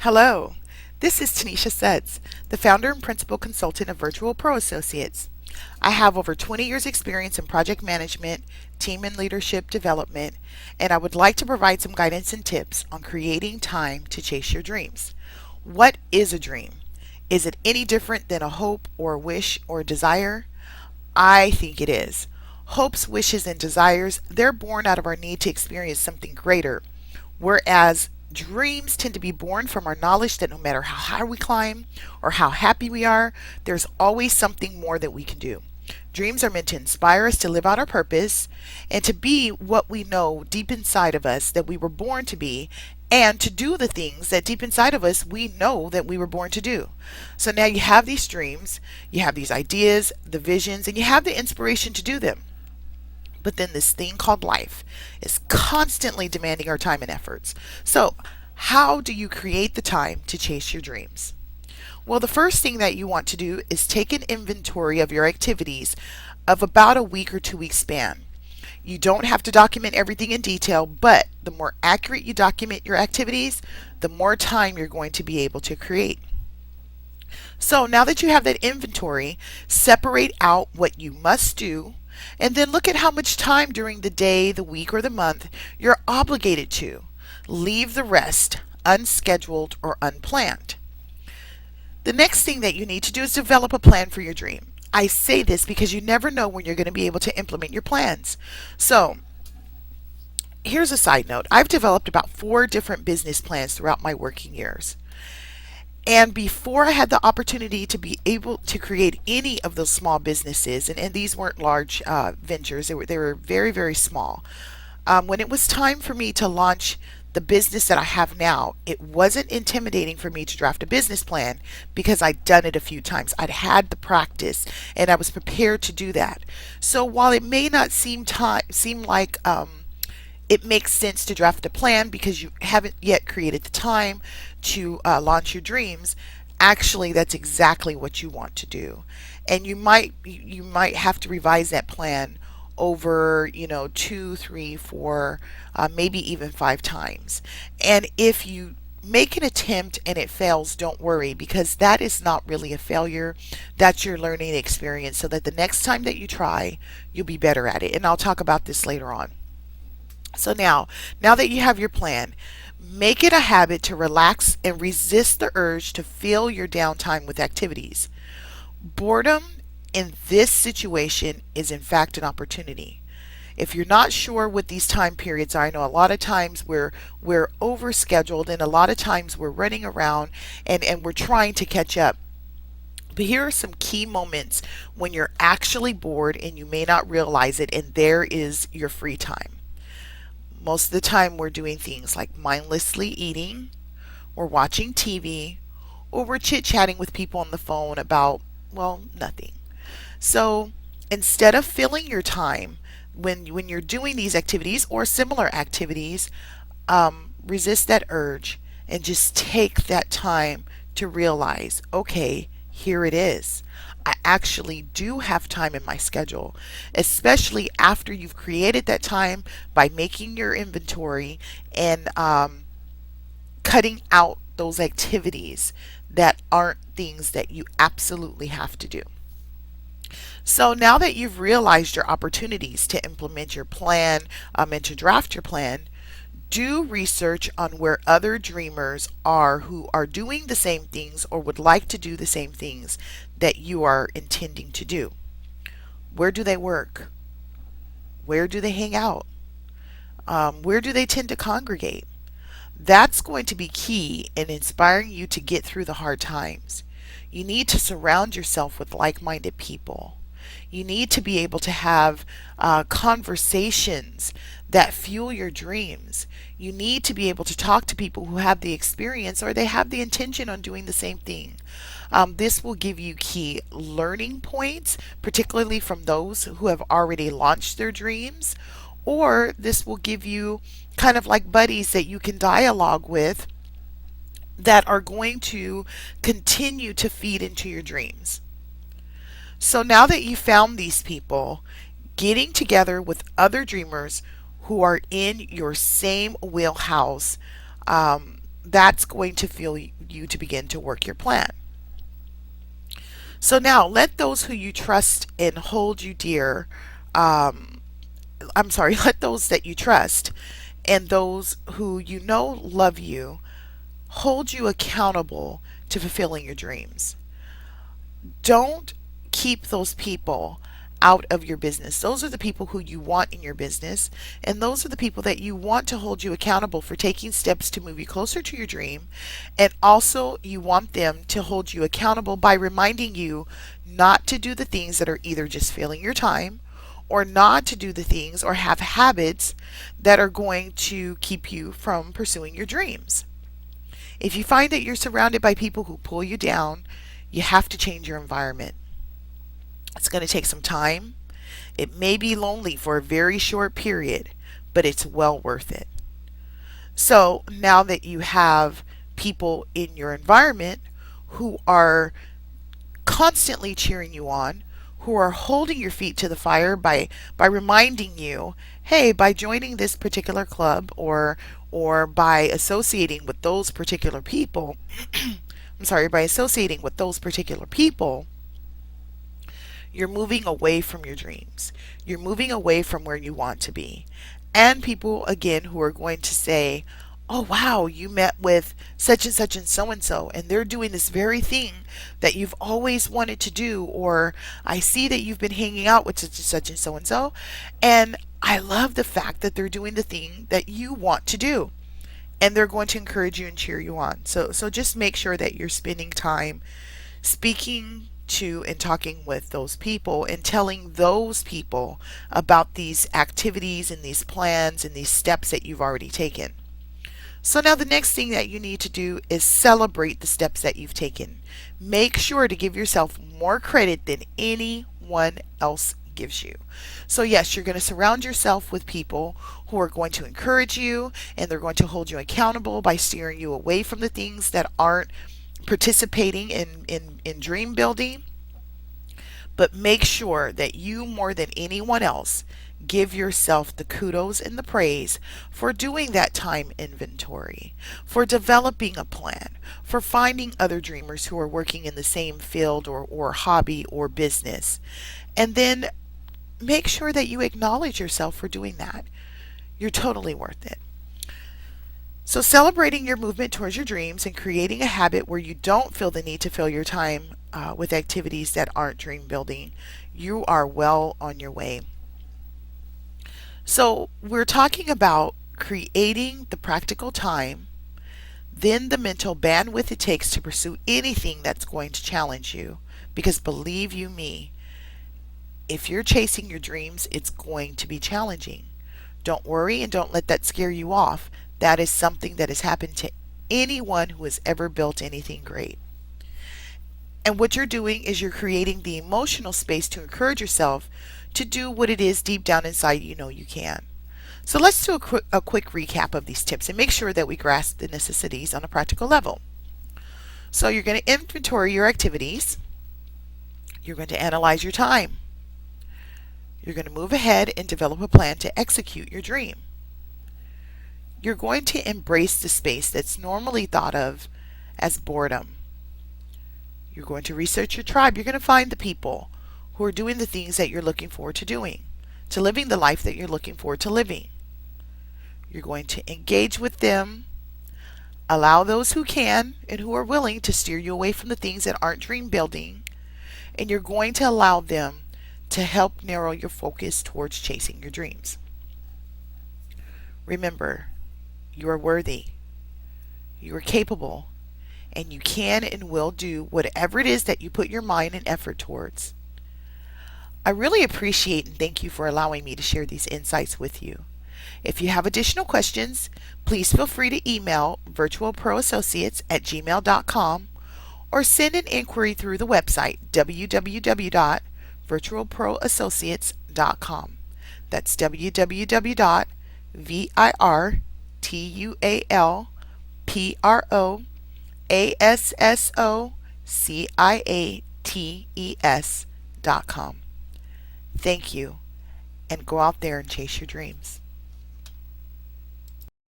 Hello, this is Teneshia Sudds, the founder and principal consultant of Virtual Pro Associates. I have over 20 years experience in project management, team and leadership development, and I would like to provide some guidance and tips on creating time to chase your dreams. What is a dream? Is it any different than a hope or a wish or a desire? I think it is. Hopes, wishes, and desires, they're born out of our need to experience something greater, whereas dreams tend to be born from our knowledge that no matter how high we climb or how happy we are, there's always something more that we can do. Dreams are meant to inspire us to live out our purpose and to be what we know deep inside of us that we were born to be, and to do the things that deep inside of us we know that we were born to do. So now you have these dreams, you have these ideas, the visions, and you have the inspiration to do them. But then this thing called life is constantly demanding our time and efforts. So, how do you create the time to chase your dreams? Well, the first thing that you want to do is take an inventory of your activities of about a week or 2 week span. You don't have to document everything in detail, but the more accurate you document your activities, the more time you're going to be able to create. So now that you have that inventory, separate out what you must do and then look at how much time during the day, the week, or the month you're obligated to. Leave the rest unscheduled or unplanned. The next thing that you need to do is develop a plan for your dream. I say this because you never know when you're going to be able to implement your plans. So, here's a side note. I've developed about 4 different business plans throughout my working years. And before I had the opportunity to be able to create any of those small businesses, and these weren't large ventures, they were very, very small. When it was time for me to launch the business that I have now, it wasn't intimidating for me to draft a business plan because I'd done it a few times. I'd had the practice and I was prepared to do that. So while it may not seem like it makes sense to draft a plan because you haven't yet created the time to launch your dreams, actually that's exactly what you want to do. And you might have to revise that plan over 2, 3, 4, maybe even 5 times. And if you make an attempt and it fails, don't worry, because that is not really a failure. That's your learning experience so that the next time that you try, you'll be better at it. And I'll talk about this later on. So now that you have your plan, make it a habit to relax and resist the urge to fill your downtime with activities. Boredom in this situation is in fact an opportunity. If you're not sure what these time periods are, I know a lot of times we're overscheduled and a lot of times we're running around and we're trying to catch up. But here are some key moments when you're actually bored and you may not realize it, and there is your free time. Most of the time we're doing things like mindlessly eating, or watching TV, or we're chit-chatting with people on the phone about, well, nothing. So instead of filling your time when you're doing these activities or similar activities, resist that urge and just take that time to realize, okay, here it is. I actually do have time in my schedule, especially after you've created that time by making your inventory and cutting out those activities that aren't things that you absolutely have to do. So now that you've realized your opportunities to implement your plan and to draft your plan, do research on where other dreamers are who are doing the same things or would like to do the same things that you are intending to do. Where do they work? Where do they hang out? Where do they tend to congregate? That's going to be key in inspiring you to get through the hard times. You need to surround yourself with like minded people. You need to be able to have conversations that fuel your dreams. You need to be able to talk to people who have the experience or they have the intention on doing the same thing. This will give you key learning points, particularly from those who have already launched their dreams, or this will give you kind of like buddies that you can dialogue with that are going to continue to feed into your dreams. So now that you found these people, getting together with other dreamers who are in your same wheelhouse that's going to fuel you to begin to work your plan. So now let those who you trust and hold you dear, um, I'm sorry, let those that you trust and those who you know love you hold you accountable to fulfilling your dreams. Don't keep those people out of your business. Those are the people who you want in your business, and those are the people that you want to hold you accountable for taking steps to move you closer to your dream. And also, you want them to hold you accountable by reminding you not to do the things that are either just filling your time or not to do the things or have habits that are going to keep you from pursuing your dreams. If you find that you're surrounded by people who pull you down, you have to change your environment. It's going to take some time. It may be lonely for a very short period, but it's well worth it. So now that you have people in your environment who are constantly cheering you on, who are holding your feet to the fire by reminding you, hey, by joining this particular club or by associating with those particular people, I'm sorry, by associating with those particular people, you're moving away from your dreams. You're moving away from where you want to be. And people, again, who are going to say, oh, wow, you met with such and so, and they're doing this very thing that you've always wanted to do. Or I see that you've been hanging out with such and so, and I love the fact that they're doing the thing that you want to do. And they're going to encourage you and cheer you on. So just make sure that you're spending time speaking to and talking with those people and telling those people about these activities and these plans and these steps that you've already taken. So now the next thing that you need to do is celebrate the steps that you've taken. Make sure to give yourself more credit than anyone else gives you. So yes, you're going to surround yourself with people who are going to encourage you and they're going to hold you accountable by steering you away from the things that aren't participating in dream building. But make sure that you, more than anyone else, give yourself the kudos and the praise for doing that time inventory, for developing a plan, for finding other dreamers who are working in the same field or hobby or business. And then make sure that you acknowledge yourself for doing that. You're totally worth it. So, celebrating your movement towards your dreams and creating a habit where you don't feel the need to fill your time with activities that aren't dream building, you are well on your way. So, we're talking about creating the practical time, then the mental bandwidth it takes to pursue anything that's going to challenge you. Because believe you me, if you're chasing your dreams, it's going to be challenging. Don't worry and don't let that scare you off. That is something that has happened to anyone who has ever built anything great. And what you're doing is you're creating the emotional space to encourage yourself to do what it is deep down inside you know you can. So let's do a quick recap of these tips and make sure that we grasp the necessities on a practical level. So you're going to inventory your activities. You're going to analyze your time. You're going to move ahead and develop a plan to execute your dream. You're going to embrace the space that's normally thought of as boredom. You're going to research your tribe. You're going to find the people who are doing the things that you're looking forward to doing, to living the life that you're looking forward to living. You're going to engage with them, allow those who can and who are willing to steer you away from the things that aren't dream building, and you're going to allow them to help narrow your focus towards chasing your dreams. Remember, you are worthy, you are capable, and you can and will do whatever it is that you put your mind and effort towards. I really appreciate and thank you for allowing me to share these insights with you. If you have additional questions, please feel free to email virtualproassociates@gmail.com or send an inquiry through the website www.virtualproassociates.com. That's www.virtualproassociates.com. Thank you, and go out there and chase your dreams.